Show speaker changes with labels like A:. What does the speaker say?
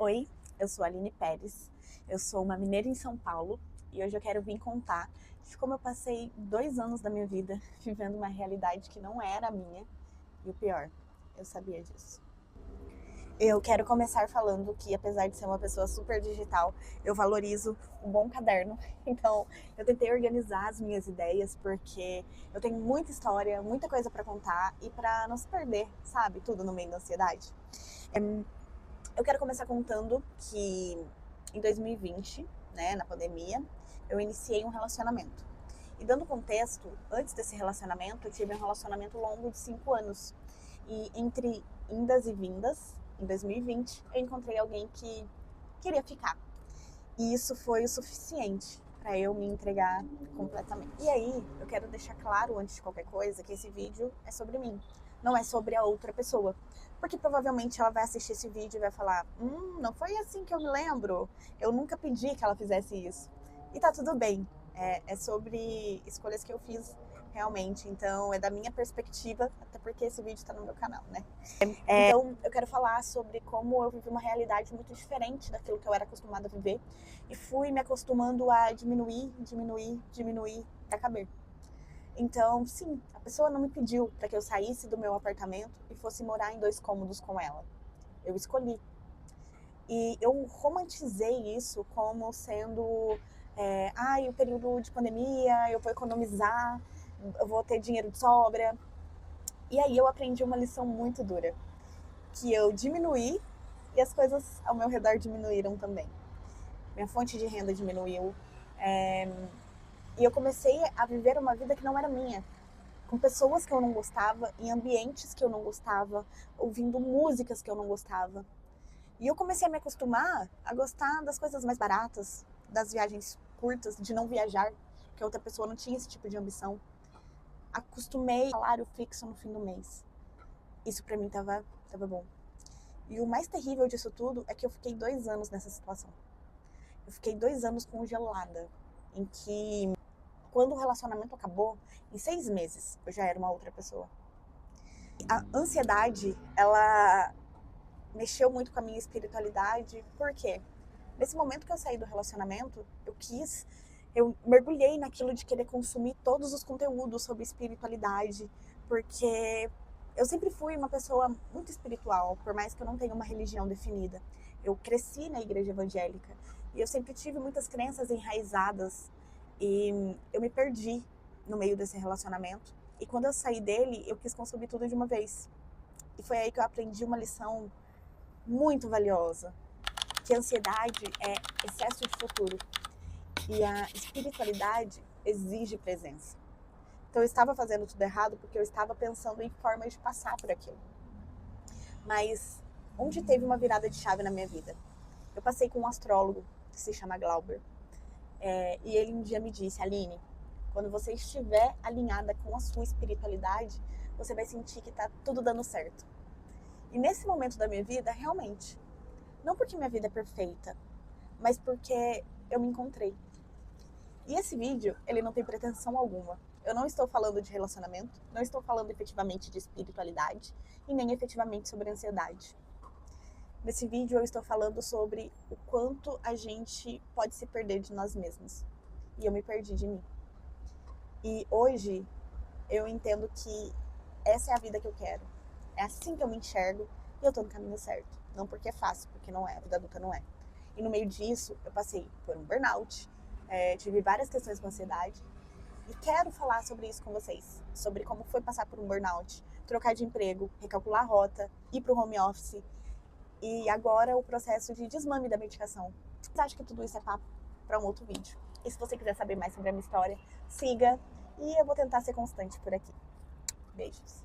A: Oi, eu sou a Aline Pérez, eu sou uma mineira em São Paulo e hoje eu quero vir contar de como eu passei 2 anos da minha vida vivendo uma realidade que não era a minha e o pior, eu sabia disso. Eu quero começar falando que, apesar de ser uma pessoa super digital, eu valorizo um bom caderno. Então, eu tentei organizar as minhas ideias porque eu tenho muita história, muita coisa para contar e para não se perder, sabe? Tudo no meio da ansiedade. Eu quero começar contando que em 2020, né, na pandemia, eu iniciei um relacionamento. E dando contexto, antes desse relacionamento, eu tive um relacionamento longo de 5 anos. E entre indas e vindas, em 2020, eu encontrei alguém que queria ficar. E isso foi o suficiente para eu me entregar completamente. E aí, eu quero deixar claro, antes de qualquer coisa, que esse vídeo é sobre mim, não é sobre a outra pessoa. Porque provavelmente ela vai assistir esse vídeo e vai falar: não foi assim que eu me lembro, eu nunca pedi que ela fizesse isso. E tá tudo bem, é sobre escolhas que eu fiz realmente, então é da minha perspectiva, até porque esse vídeo tá no meu canal, né? Então, eu quero falar sobre como eu vivi uma realidade muito diferente daquilo que eu era acostumada a viver e fui me acostumando a diminuir pra caber. Então, sim, a pessoa não me pediu para que eu saísse do meu apartamento e fosse morar em 2 cômodos com ela. Eu escolhi. E eu romantizei isso como sendo, o período de pandemia, eu vou economizar, eu vou ter dinheiro de sobra. E aí eu aprendi uma lição muito dura, que eu diminuí e as coisas ao meu redor diminuíram também. Minha fonte de renda diminuiu, e eu comecei a viver uma vida que não era minha, com pessoas que eu não gostava, em ambientes que eu não gostava, ouvindo músicas que eu não gostava. E eu comecei a me acostumar a gostar das coisas mais baratas, das viagens curtas, de não viajar, que a outra pessoa não tinha esse tipo de ambição. Acostumei salário fixo no fim do mês. Isso pra mim tava bom. E o mais terrível disso tudo é que eu fiquei 2 anos nessa situação. Eu fiquei 2 anos congelada, em que, quando o relacionamento acabou, em 6 meses, eu já era uma outra pessoa. A ansiedade, ela mexeu muito com a minha espiritualidade. Por quê? Nesse momento que eu saí do relacionamento, eu mergulhei naquilo de querer consumir todos os conteúdos sobre espiritualidade, porque eu sempre fui uma pessoa muito espiritual, por mais que eu não tenha uma religião definida. Eu cresci na igreja evangélica e eu sempre tive muitas crenças enraizadas e eu me perdi no meio desse relacionamento. E quando eu saí dele, eu quis consumir tudo de uma vez. E foi aí que eu aprendi uma lição muito valiosa, que a ansiedade é excesso de futuro e a espiritualidade exige presença. Então eu estava fazendo tudo errado porque eu estava pensando em formas de passar por aquilo. Mas onde teve uma virada de chave na minha vida? Eu passei com um astrólogo que se chama Glauber. E ele um dia me disse: Aline, quando você estiver alinhada com a sua espiritualidade, você vai sentir que está tudo dando certo. E nesse momento da minha vida, realmente, não porque minha vida é perfeita, mas porque eu me encontrei. E esse vídeo, ele não tem pretensão alguma. Eu não estou falando de relacionamento, não estou falando efetivamente de espiritualidade e nem efetivamente sobre ansiedade. Nesse vídeo eu estou falando sobre o quanto a gente pode se perder de nós mesmos. E eu me perdi de mim. E hoje eu entendo que essa é a vida que eu quero. É assim que eu me enxergo e eu tô no caminho certo. Não porque é fácil, porque não é, a vida adulta não é. E no meio disso, eu passei por um burnout, tive várias questões com ansiedade. E quero falar sobre isso com vocês. Sobre como foi passar por um burnout, trocar de emprego, recalcular a rota, ir pro home office. E agora o processo de desmame da medicação. Mas acho que tudo isso é papo para um outro vídeo. E se você quiser saber mais sobre a minha história, siga. E eu vou tentar ser constante por aqui. Beijos.